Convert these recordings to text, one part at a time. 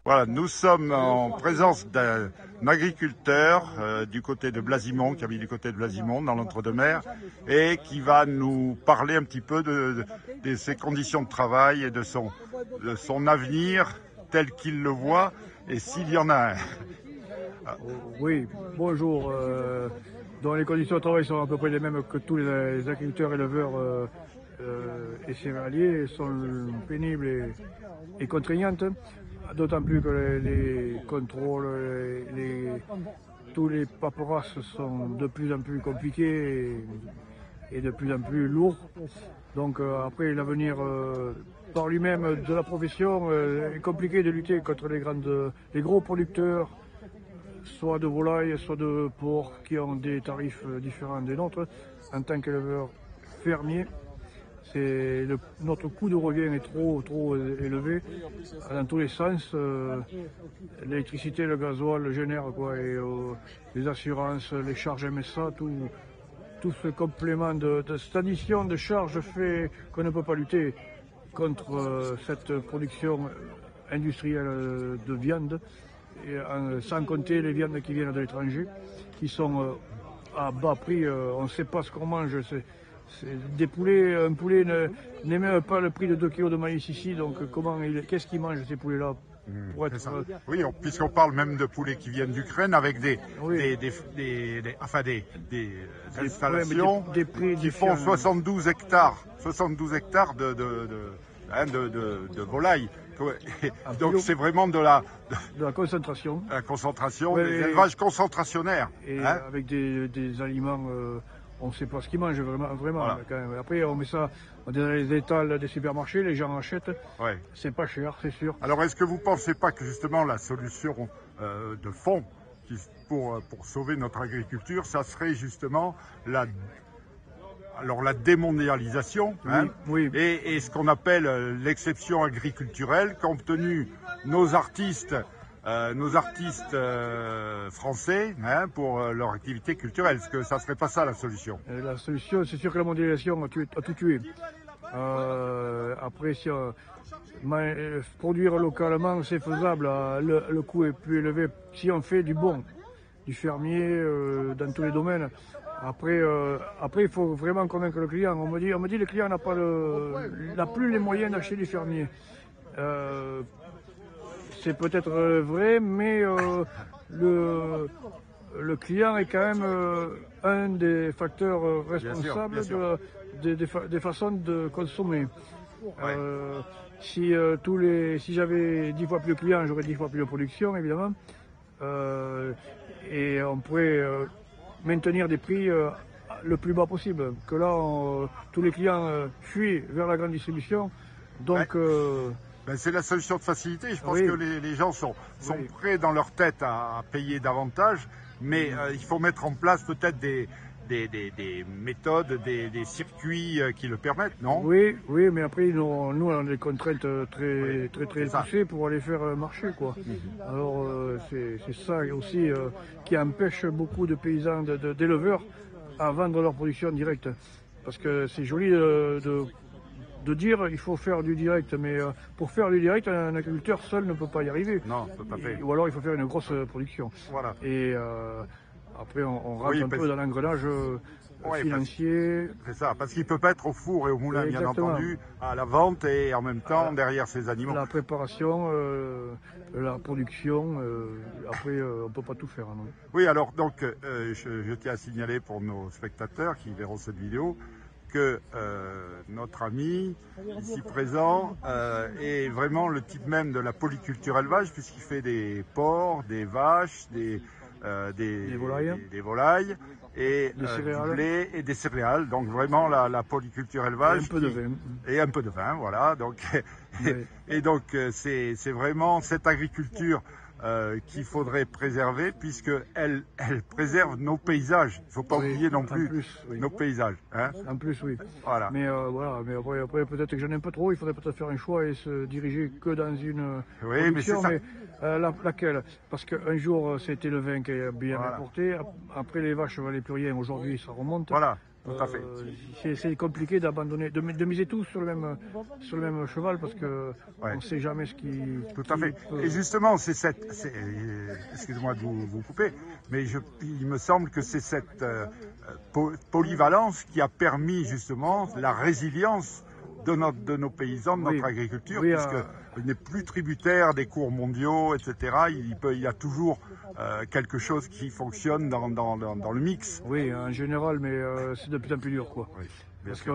Voilà, nous sommes en présence d'un agriculteur du côté de Blasimont, qui habite du côté de Blasimont, dans l'Entre-deux-Mers, et qui va nous parler un petit peu de ses conditions de travail et de son avenir tel qu'il le voit, et s'il y en a un. Oui, bonjour. Donc les conditions de travail sont à peu près les mêmes que tous les agriculteurs, éleveurs et céréaliers, sont pénibles et contraignantes. D'autant plus que les contrôles, tous les paperasses sont de plus en plus compliqués et de plus en plus lourds. Donc après l'avenir par lui-même de la profession est compliqué de lutter contre les gros producteurs, soit de volailles, soit de porcs, qui ont des tarifs différents des nôtres. En tant qu'éleveur fermier, notre coût de revient est trop élevé dans tous les sens. L'électricité, le gasoil le génèrent, et les assurances, les charges MSA, tout ce complément cette addition de charges fait qu'on ne peut pas lutter contre cette production industrielle de viande, sans compter les viandes qui viennent de l'étranger, qui sont à bas prix. On ne sait pas ce qu'on mange. Des poulets, un poulet n'est même pas le prix de 2 kg de maïs ici, donc qu'est-ce qu'ils mangent ces poulets-là Oui, puisqu'on parle même de poulets qui viennent d'Ukraine avec des installations des prix qui font 72 hectares de volailles. Donc c'est vraiment de la concentration. La concentration, des élevages concentrationnaires. Et avec des aliments, on ne sait pas ce qu'ils mangent vraiment. Voilà. Quand même. Après on met ça dans les étals des supermarchés, les gens achètent. Ouais. C'est pas cher, c'est sûr. Alors est-ce que vous ne pensez pas que justement la solution de fond pour sauver notre agriculture, ça serait justement la démondialisation, oui. Et ce qu'on appelle l'exception agriculturelle, compte tenu nos artistes français pour leur activité culturelle. Est-ce que ça serait pas ça la solution? La solution, c'est sûr que la mondialisation a tout tué. Après, produire localement, c'est faisable. Le coût est plus élevé si on fait du fermier dans tous les domaines. Après, il faut vraiment convaincre le client. On me dit le client n'a plus les moyens d'acheter du fermier. C'est peut-être vrai, mais le client est quand même un des facteurs responsables des façons de consommer. Ouais. Si j'avais 10 fois plus de clients, j'aurais 10 fois plus de production, évidemment. Et on pourrait maintenir des prix le plus bas possible. Que là, tous les clients fuient vers la grande distribution. Donc, c'est la solution de facilité. Je pense que les gens sont prêts dans leur tête à payer davantage, mais il faut mettre en place peut-être des méthodes, des circuits qui le permettent, non? Oui, mais après, nous on a des contraintes très poussées pour aller faire marcher, quoi. Alors, c'est ça aussi qui empêche beaucoup de paysans, d'éleveurs à vendre leur production directe. Parce que c'est joli de dire il faut faire du direct, mais pour faire du direct, un agriculteur seul ne peut pas y arriver. Non, peut pas faire. Ou alors il faut faire une grosse production. Voilà. Et après on rentre un peu dans l'engrenage financier. C'est ça, parce qu'il peut pas être au four et au moulin, bien entendu, à la vente et en même temps derrière ses animaux. La préparation, la production, après on peut pas tout faire. Non. Oui, alors donc je tiens à signaler pour nos spectateurs qui verront cette vidéo que notre ami ici présent est vraiment le type même de la polyculture élevage, puisqu'il fait des porcs, des vaches, des volailles et du blé et des céréales. Donc vraiment la polyculture élevage. Et un peu de vin. Et un peu de vin, voilà. Donc, et donc c'est vraiment cette agriculture qu'il faudrait préserver, puisqu'elle préserve nos paysages. Il ne faut pas oublier non plus nos paysages. En plus, oui. Voilà. Mais mais après peut-être que j'en aime pas trop, il faudrait peut-être faire un choix et se diriger que dans une production. Mais laquelle? Parce qu'un jour, c'était le vin qui est bien rapporté. Après, les vaches ne valaient plus rien. Aujourd'hui, ça remonte. Voilà. Tout à fait. C'est compliqué d'abandonner, de miser tout sur le même cheval parce que on ne sait jamais ce qui. Tout à fait. Et justement, excusez-moi de vous couper, mais il me semble que c'est cette polyvalence qui a permis justement la résilience de nos paysans, de notre agriculture, puisqu'il n'est plus tributaire des cours mondiaux, etc. Il y a toujours quelque chose qui fonctionne dans le mix. Oui, en général, mais c'est de plus en plus dur, quoi. Oui, parce que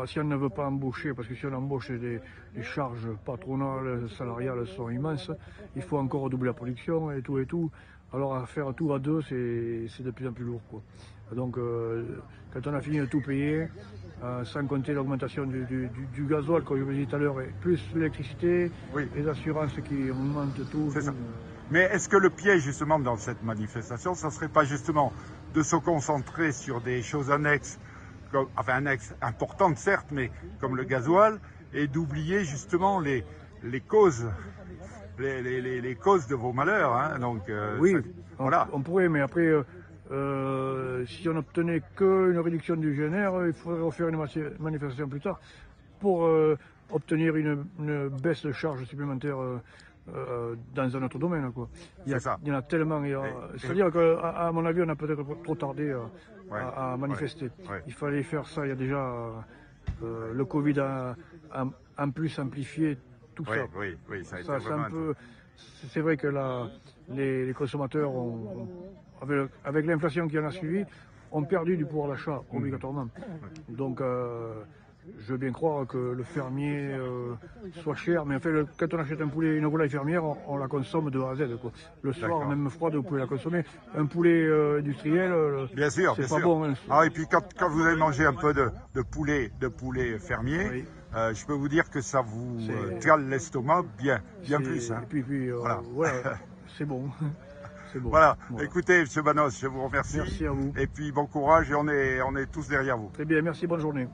si on ne veut pas embaucher, parce que si on embauche, les charges patronales, salariales sont immenses, il faut encore doubler la production et tout. Alors à faire tout à deux, c'est de plus en plus lourd, quoi. Donc quand on a fini de tout payer, sans compter l'augmentation du gasoil, comme je vous disais tout à l'heure, plus l'électricité, les assurances qui augmentent tout. C'est ça. Mais est-ce que le piège justement dans cette manifestation, ça ne serait pas justement de se concentrer sur des choses annexes, annexes importantes certes, mais comme le gasoil, et d'oublier justement les causes les causes de vos malheurs, hein. Donc, oui, voilà. On pourrait, mais après, si on n'obtenait qu'une réduction du GNR, il faudrait refaire une manifestation plus tard pour obtenir une baisse de charge supplémentaire dans un autre domaine, quoi. Il y en a tellement. C'est-à-dire qu'à mon avis, on a peut-être trop tardé à manifester. Il fallait faire ça. Il y a déjà le Covid a en plus amplifié tout ça. Oui, ça a été vraiment... C'est vrai que les consommateurs, avec l'inflation qui en a suivi, ont perdu du pouvoir d'achat obligatoirement. Donc, je veux bien croire que le fermier soit cher, mais en fait, quand on achète une volaille fermière, on la consomme de A à Z, quoi. Le soir, même froide, vous pouvez la consommer. Un poulet industriel, bien sûr, c'est pas bon. Hein. Et puis quand vous avez mangé un peu de poulet fermier, je peux vous dire que ça vous cale l'estomac bien plus. Hein. Et puis voilà, c'est bon. Bon. Voilà. Écoutez, M. Banos, je vous remercie. Merci à vous. Et puis bon courage et on est tous derrière vous. Très bien, merci, bonne journée.